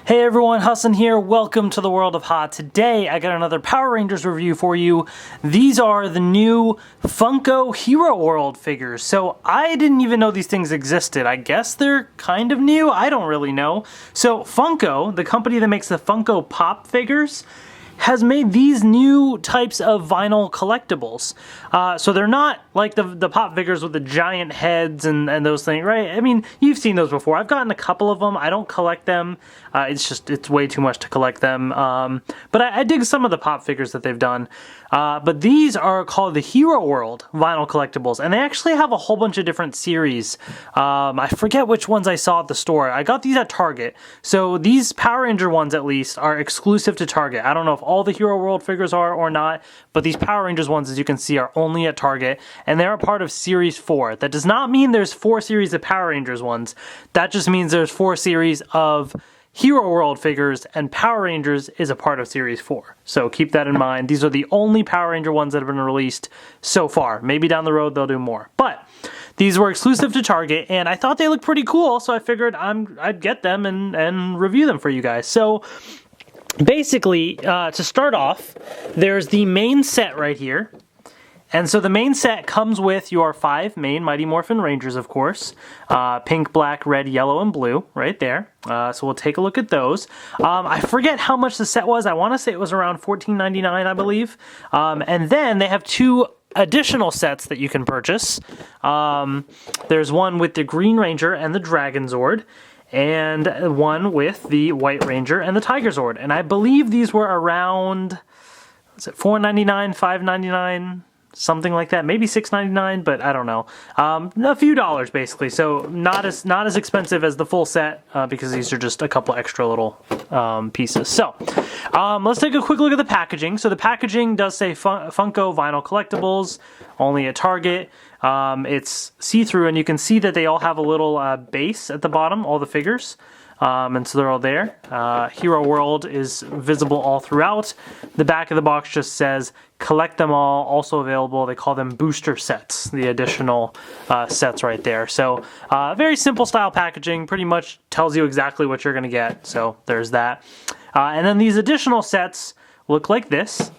Hey everyone, Hassan here. Welcome to the world of Ha. Today I got another Power Rangers review for you. These are the new Funko Hero World figures. So I didn't even know these things existed. I guess they're kind of new. I don't really know. So Funko, the company that makes the Funko Pop figures, has made these new types of vinyl collectibles. So they're not like the pop figures with the giant heads and those things, right? I mean, you've seen those before. I've gotten a couple of them. I don't collect them. It's way too much to collect them. But I dig some of the pop figures that they've done. But these are called the Hero World vinyl collectibles, and they actually have a whole bunch of different series. I forget which ones I saw at the store. I got these at Target. So these Power Ranger ones, at least, are exclusive to Target. I don't know if all the Hero World figures are or not, but these Power Rangers ones, as you can see, are only at Target, and they're a part of Series 4. That does not mean there's 4 series of Power Rangers ones. That just means there's 4 series of Hero World figures, and Power Rangers is a part of Series 4. So keep that in mind. These are the only Power Ranger ones that have been released so far. Maybe down the road they'll do more. But these were exclusive to Target, and I thought they looked pretty cool, so I figured I'd get them and review them for you guys. So basically, to start off, there's the main set right here. And so the main set comes with your 5 main Mighty Morphin Rangers, of course. Pink, black, red, yellow, and blue right there. So we'll take a look at those. I forget how much the set was. I want to say it was around $14.99, I believe. And then they have 2 additional sets that you can purchase. There's one with the Green Ranger and the Dragonzord, and one with the White Ranger and the Tigerzord. And I believe these were around, was it $4.99, $5.99? Something like that, maybe $6.99, but I don't know. A few dollars basically, so not as expensive as the full set because these are just a couple extra little pieces. So let's take a quick look at the packaging. So the packaging does say Funko Vinyl Collectibles, only at Target. It's see-through, and you can see that they all have a little base at the bottom, all the figures. And so they're all there. Hero World is visible all throughout. The back of the box just says, collect them all, also available. They call them booster sets, the additional sets right there. So very simple style packaging, pretty much tells you exactly what you're going to get. So there's that. And then these additional sets look like this.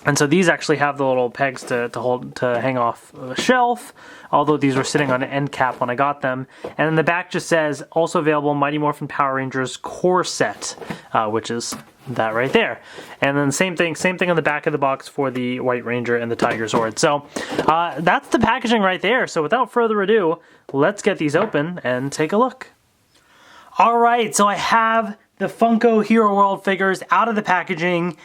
And so these actually have the little pegs to hang off a shelf, although these were sitting on an end cap when I got them. And then the back just says, also available Mighty Morphin Power Rangers core set, which is that right there. And then same thing on the back of the box for the White Ranger and the Tigerzord. So that's the packaging right there. So without further ado, let's get these open and take a look. All right, so I have the Funko Hero World figures out of the packaging.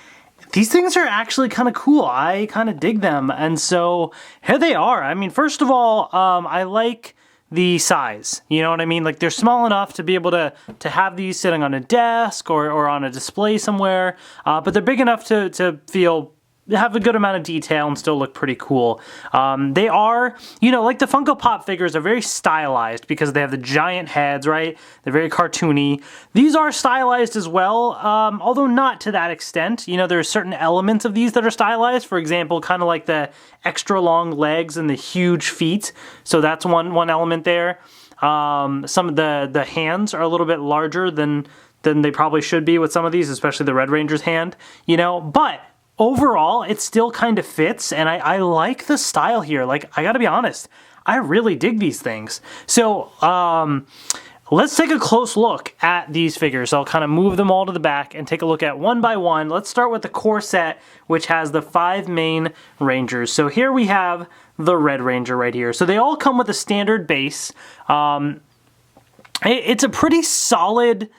These things are actually kind of cool. I kind of dig them. And so here they are. I mean, first of all, I like the size. You know what I mean? Like, they're small enough to be able to have these sitting on a desk or on a display somewhere. But they're big enough to have a good amount of detail and still look pretty cool. They are, you know, like the Funko Pop figures are very stylized because they have the giant heads, right? They're very cartoony. These are stylized as well, although not to that extent. You know, there are certain elements of these that are stylized. For example, kind of like the extra long legs and the huge feet. So that's one element there. Some of the hands are a little bit larger than they probably should be with some of these, especially the Red Ranger's hand, you know, but overall, it still kind of fits, and I like the style here. Like, I gotta be honest, I really dig these things. So, let's take a close look at these figures. I'll kind of move them all to the back and take a look at one by one. Let's start with the core set, which has the 5 main Rangers. So here we have the Red Ranger right here. So they all come with a standard base. It's a pretty solid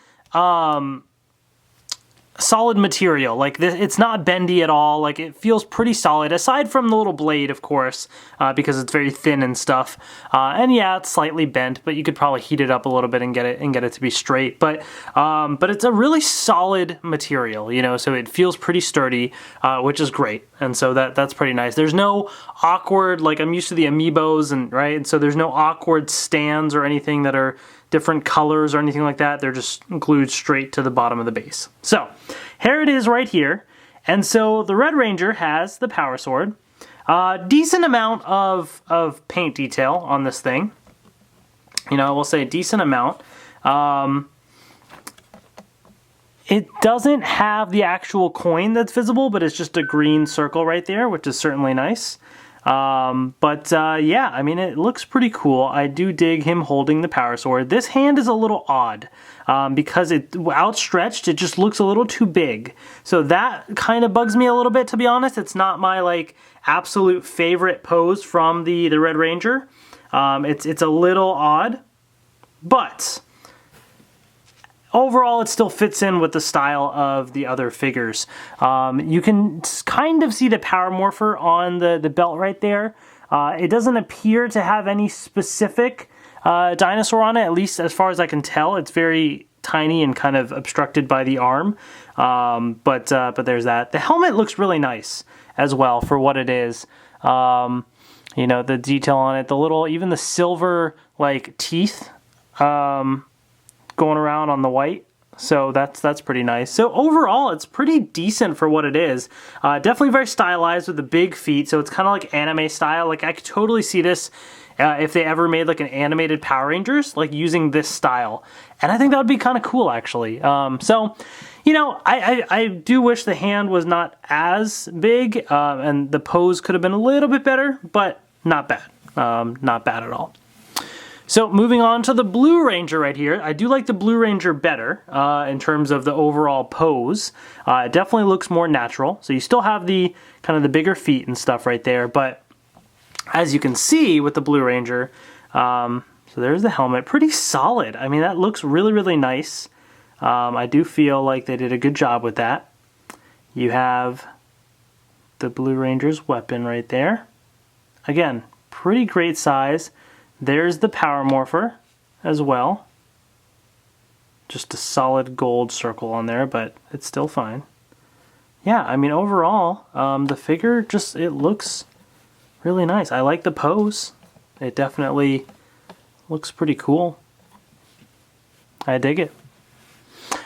material. Like, this, it's not bendy at all. Like, it feels pretty solid, aside from the little blade, of course, because it's very thin and stuff. And yeah, it's slightly bent, but you could probably heat it up a little bit and get it to be straight. But it's a really solid material, you know, so it feels pretty sturdy, which is great. And so that's pretty nice. There's no awkward, like, I'm used to the Amiibos, and right, and so there's no awkward stands or anything that are different colors or anything like that. They're just glued straight to the bottom of the base. So here it is right here. And so the Red Ranger has the Power Sword. Decent amount of paint detail on this thing. You know, I will say a decent amount. It doesn't have the actual coin that's visible, but it's just a green circle right there, which is certainly nice. Yeah, I mean, it looks pretty cool. I do dig him holding the power sword. This hand is a little odd because it outstretched, it just looks a little too big. So that kind of bugs me a little bit, to be honest. It's not my like absolute favorite pose from the Red Ranger. It's a little odd, but overall, it still fits in with the style of the other figures. You can kind of see the Power Morpher on the belt right there. It doesn't appear to have any specific dinosaur on it, at least as far as I can tell. It's very tiny and kind of obstructed by the arm. But there's that. The helmet looks really nice as well for what it is. You know, the detail on it, the little, even the silver like teeth. Going around on the white, so that's pretty nice. So overall, it's pretty decent for what it is. Definitely very stylized with the big feet, so it's kind of like anime style. Like I could totally see this if they ever made like an animated Power Rangers, like using this style, and I think that would be kind of cool actually. So, you know, I do wish the hand was not as big, and the pose could have been a little bit better, but not bad, not bad at all. So moving on to the Blue Ranger right here. I do like the Blue Ranger better in terms of the overall pose. It definitely looks more natural. So you still have the kind of the bigger feet and stuff right there. But as you can see with the Blue Ranger, so there's the helmet. Pretty solid. I mean, that looks really, really nice. I do feel like they did a good job with that. You have the Blue Ranger's weapon right there. Again, pretty great size. There's the Power Morpher as well. Just a solid gold circle on there, but it's still fine. Yeah, I mean, overall, the figure just, it looks really nice. I like the pose. It definitely looks pretty cool. I dig it.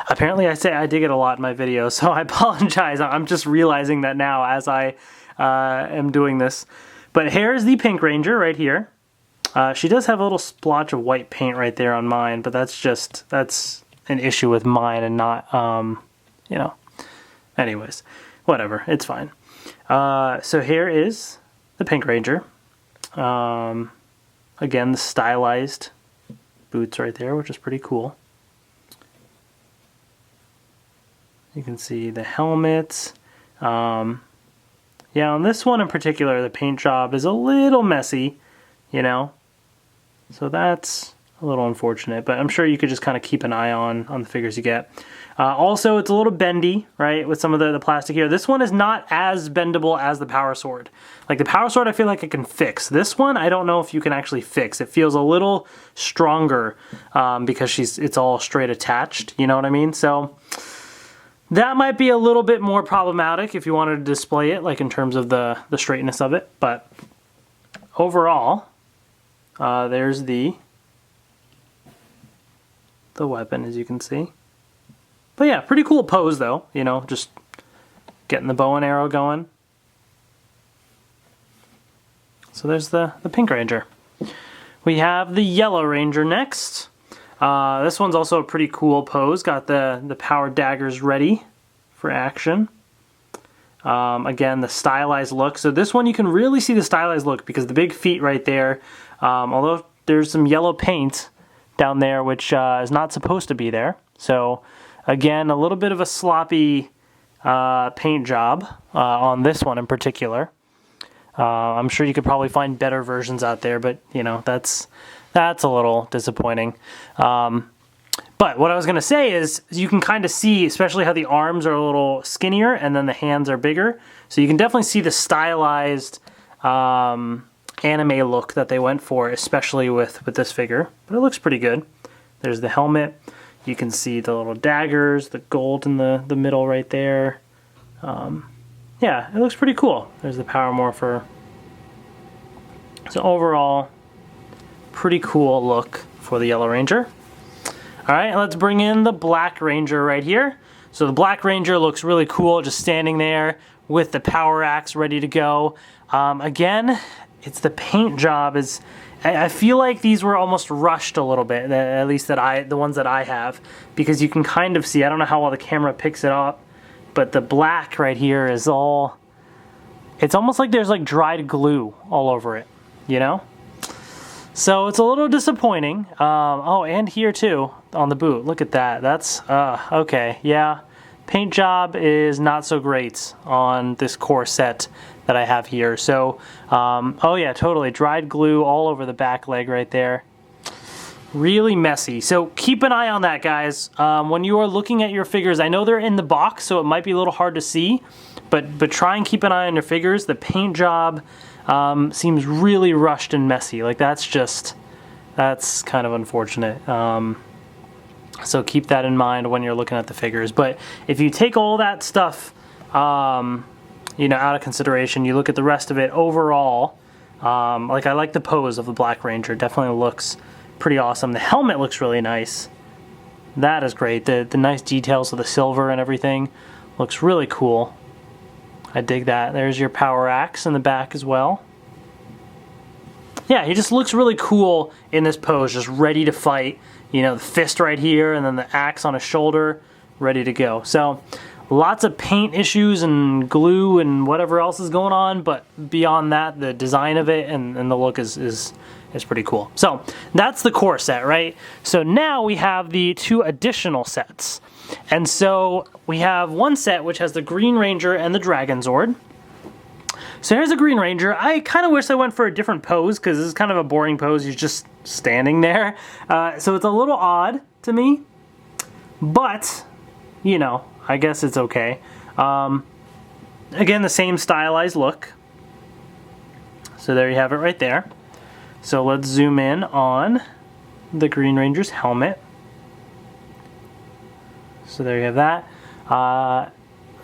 Apparently I say I dig it a lot in my videos, so I apologize. I'm just realizing that now as I am doing this. But here's the Pink Ranger right here. She does have a little splotch of white paint right there on mine, but that's an issue with mine and not, you know. Anyways, whatever, it's fine. So here is the Pink Ranger. Again, the stylized boots right there, which is pretty cool. You can see the helmet. Yeah, on this one in particular, the paint job is a little messy, you know. So that's a little unfortunate, but I'm sure you could just kind of keep an eye on the figures you get. Also, it's a little bendy, right, with some of the plastic here. This one is not as bendable as the Power Sword. Like the Power Sword, I feel like it can fix. This one, I don't know if you can actually fix. It feels a little stronger because it's all straight attached, you know what I mean? So that might be a little bit more problematic if you wanted to display it, like in terms of the straightness of it, but overall, there's the weapon, as you can see. But yeah, pretty cool pose though, you know, just getting the bow and arrow going. So there's the Pink Ranger. We have the Yellow Ranger next. This one's also a pretty cool pose. Got the power daggers ready for action. Again, the stylized look. So this one you can really see the stylized look because the big feet right there, although there's some yellow paint down there which is not supposed to be there. So again, a little bit of a sloppy paint job on this one in particular. I'm sure you could probably find better versions out there, but you know, that's a little disappointing. But what I was going to say is you can kind of see, especially how the arms are a little skinnier and then the hands are bigger. So you can definitely see the stylized anime look that they went for, especially with this figure. But it looks pretty good. There's the helmet. You can see the little daggers, the gold in the middle right there. Yeah, it looks pretty cool. There's the Power Morpher. So overall, pretty cool look for the Yellow Ranger. All right, let's bring in the Black Ranger right here. So the Black Ranger looks really cool, just standing there with the power axe ready to go. Again, it's the paint job is, I feel like these were almost rushed a little bit, at least the ones that I have, because you can kind of see, I don't know how well the camera picks it up, but the black right here is all, it's almost like there's like dried glue all over it, you know? So it's a little disappointing. Oh, and here too, on the boot, look at that. That's, okay, yeah. Paint job is not so great on this core set that I have here. So, oh yeah, totally. Dried glue all over the back leg right there. Really messy. So keep an eye on that, guys. When you are looking at your figures, I know they're in the box, so it might be a little hard to see, but try and keep an eye on your figures. The paint job seems really rushed and messy. Like that's kind of unfortunate. So keep that in mind when you're looking at the figures. But if you take all that stuff, you know, out of consideration, you look at the rest of it overall, like I like the pose of the Black Ranger. Definitely looks pretty awesome. The helmet looks really nice. That is great. The nice details of the silver and everything looks really cool. I dig that. There's your power axe in the back as well. Yeah, he just looks really cool in this pose, just ready to fight. You know, the fist right here and then the axe on his shoulder, ready to go. So lots of paint issues and glue and whatever else is going on, but beyond that, the design of it and the look is pretty cool. So that's the core set, right? So now we have the 2 additional sets. And so we have one set which has the Green Ranger and the Dragonzord. So here's a Green Ranger. I kind of wish I went for a different pose because this is kind of a boring pose. He's just standing there. So it's a little odd to me, but you know, I guess it's okay. Again, the same stylized look. So there you have it right there. So let's zoom in on the Green Ranger's helmet. So there you have that.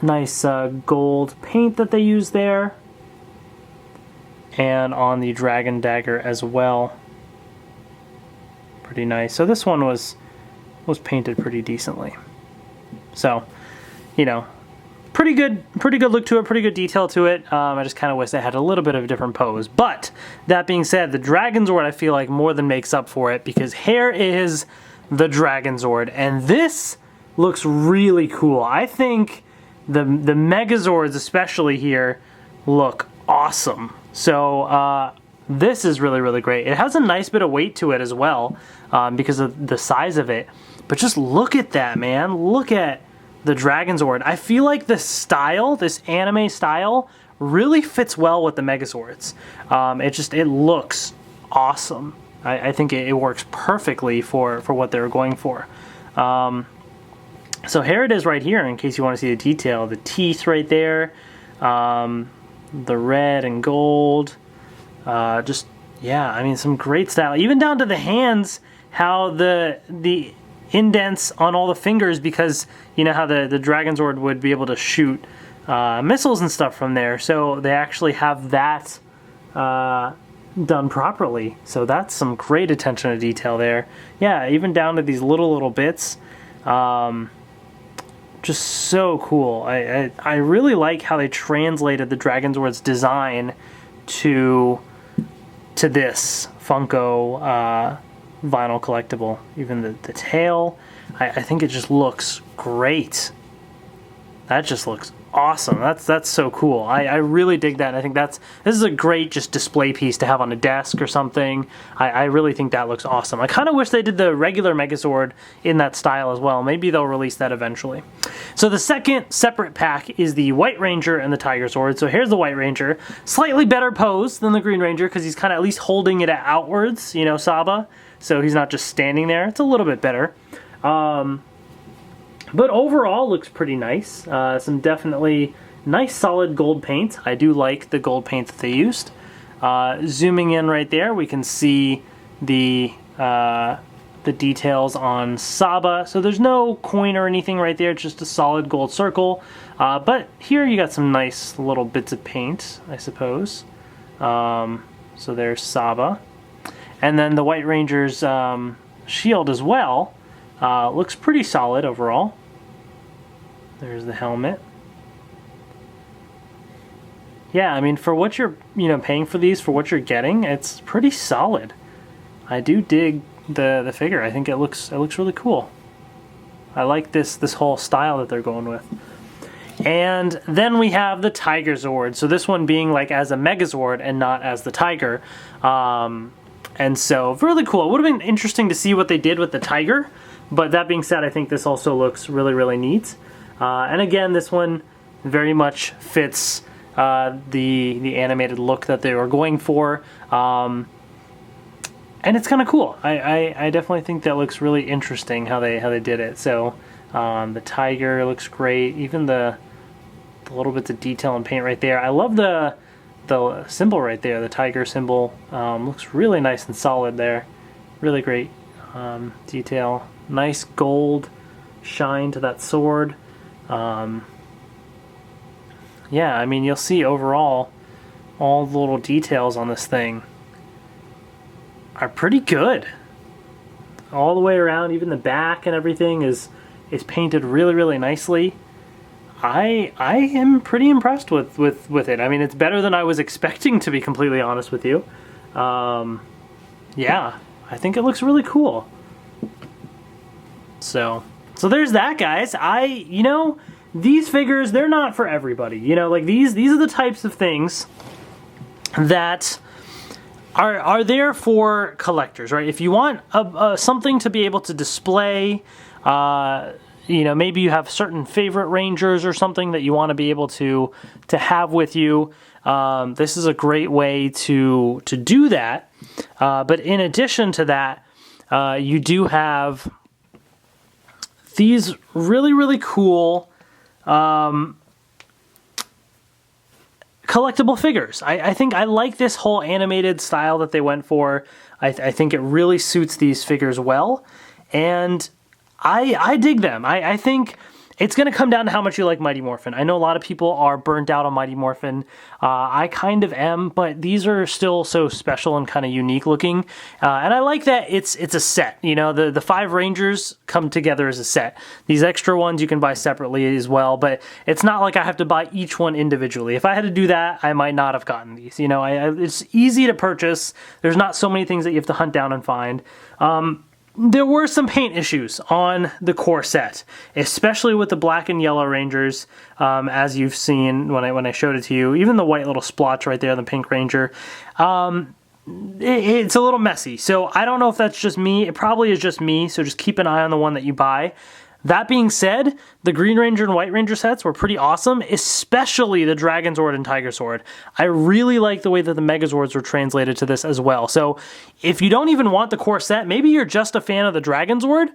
Nice gold paint that they use there. And on the dragon dagger as well. Pretty nice. So this one was painted pretty decently. So, you know, pretty good look to it, pretty good detail to it. I just kind of wish they had a little bit of a different pose. But that being said, the Dragonzord I feel like more than makes up for it, because here is the Dragonzord, and this looks really cool. I think the Megazords especially here look awesome. So this is really great. It has a nice bit of weight to it as well because of the size of it. But just look at that, man. Look at the Dragonzord. I feel like this style, this anime style, really fits well with the Megazords. It looks awesome. I think it works perfectly for what they were going for. So here it is right here, in case you want to see the detail. The teeth right there, the red and gold. Yeah, I mean, some great style. Even down to the hands, how the indents on all the fingers, because you know how the Dragonzord would be able to shoot missiles and stuff from there. So they actually have that done properly. So that's some great attention to detail there. Yeah, even down to these little bits. Just so cool. I really like how they translated the Dragonzord's design to this Funko vinyl collectible. Even the tail, I think it just looks great. That just looks awesome. That's so cool. I really dig that. And I think this is a great just display piece to have on a desk or something. I really think that looks awesome. I kind of wish they did the regular Megazord in that style as well. Maybe they'll release that eventually. So the second separate pack is the White Ranger and the Tigerzord. So here's the White Ranger. Slightly better pose than the Green Ranger because he's kind of at least holding it outwards, you know, Saba. So he's not just standing there. It's a little bit better. But overall, looks pretty nice. Some definitely nice solid gold paint. I do like the gold paint that they used. Zooming in right there, we can see the details on Saba. So there's no coin or anything right there, just a solid gold circle. But here you got some nice little bits of paint, I suppose. So there's Saba. And then the White Ranger's shield as well. Looks pretty solid overall. There's the helmet. yeah, I mean, for what you're, paying for these, for what you're getting, it's pretty solid. I do dig the figure. I think it looks really cool. I like this whole style that they're going with. And then we have the Tigerzord. So this one being like as a Megazord and not as the tiger. And so really cool. It would have been interesting to see what they did with the tiger. But that being said, I think this also looks really, really neat. And again, this one very much fits the animated look that they were going for. And it's kind of cool. I definitely think that looks really interesting how they did it. So the tiger looks great. Even the little bits of detail and paint right there. I love the symbol right there. The tiger symbol looks really nice and solid there. Really great detail. Nice gold shine to that sword. Yeah, I mean, you'll see overall all the little details on this thing are pretty good. All the way around, even the back and everything is painted really, really nicely. I am pretty impressed with it. I mean, it's better than I was expecting, to be completely honest with you. Yeah, I think it looks really cool. So there's that, guys. These figures, they're not for everybody. Like these are the types of things that are there for collectors, right? If you want something to be able to display, maybe you have certain favorite Rangers or something that you want to be able to have with you. This is a great way to do that. But in addition to that, you do have these really, really cool collectible figures. I think I like this whole animated style that they went for. I think it really suits these figures well, and I dig them. I think it's going to come down to how much you like Mighty Morphin. I know a lot of people are burnt out on Mighty Morphin. I kind of am, but these are still so special and kind of unique looking. And I like that it's a set. The 5 Rangers come together as a set. These extra ones you can buy separately as well, but it's not like I have to buy each one individually. If I had to do that, I might not have gotten these. It's easy to purchase. There's not so many things that you have to hunt down and find. There were some paint issues on the core set, especially with the black and yellow Rangers, as you've seen when I showed it to you. Even the white little splotch right there, the pink Ranger. It's a little messy, so I don't know if that's just me. It probably is just me, so just keep an eye on the one that you buy. That being said, the Green Ranger and White Ranger sets were pretty awesome, especially the Dragonzord and Tigerzord. I really like the way that the Megazords were translated to this as well. So if you don't even want the core set, maybe you're just a fan of the Dragonzord,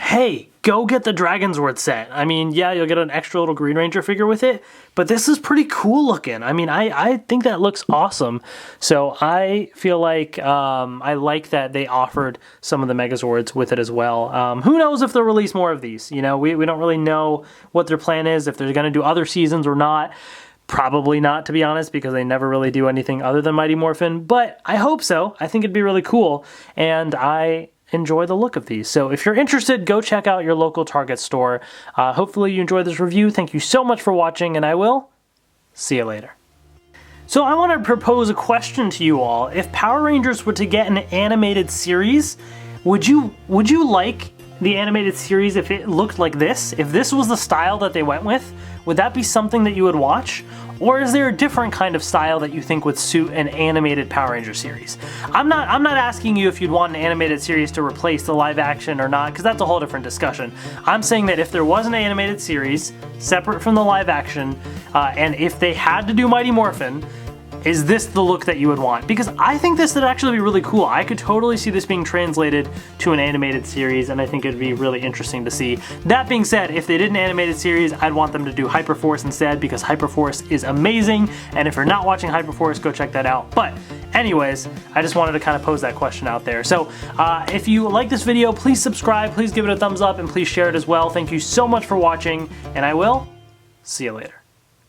hey, go get the Dragonzord set. I mean, yeah, you'll get an extra little Green Ranger figure with it, but this is pretty cool looking. I mean, I think that looks awesome. So I feel like I like that they offered some of the Megazords with it as well. Who knows if they'll release more of these? We don't really know what their plan is, if they're going to do other seasons or not. Probably not, to be honest, because they never really do anything other than Mighty Morphin, but I hope so. I think it'd be really cool, and I enjoy the look of these. So if you're interested, go check out your local Target store. Hopefully you enjoyed this review. Thank you so much for watching, and I will see you later. So I want to propose a question to you all. If Power Rangers were to get an animated series, would you like the animated series if it looked like this? If this was the style that they went with, would that be something that you would watch? Or is there a different kind of style that you think would suit an animated Power Ranger series? I'm not asking you if you'd want an animated series to replace the live action or not, because that's a whole different discussion. I'm saying that if there was an animated series, separate from the live action, and if they had to do Mighty Morphin, is this the look that you would want? Because I think this would actually be really cool. I could totally see this being translated to an animated series, and I think it'd be really interesting to see. That being said, if they did an animated series, I'd want them to do Hyperforce instead, because Hyperforce is amazing, and if you're not watching Hyperforce, go check that out. But anyways, I just wanted to kind of pose that question out there. So if you like this video, please subscribe, please give it a thumbs up, and please share it as well. Thank you so much for watching, and I will see you later.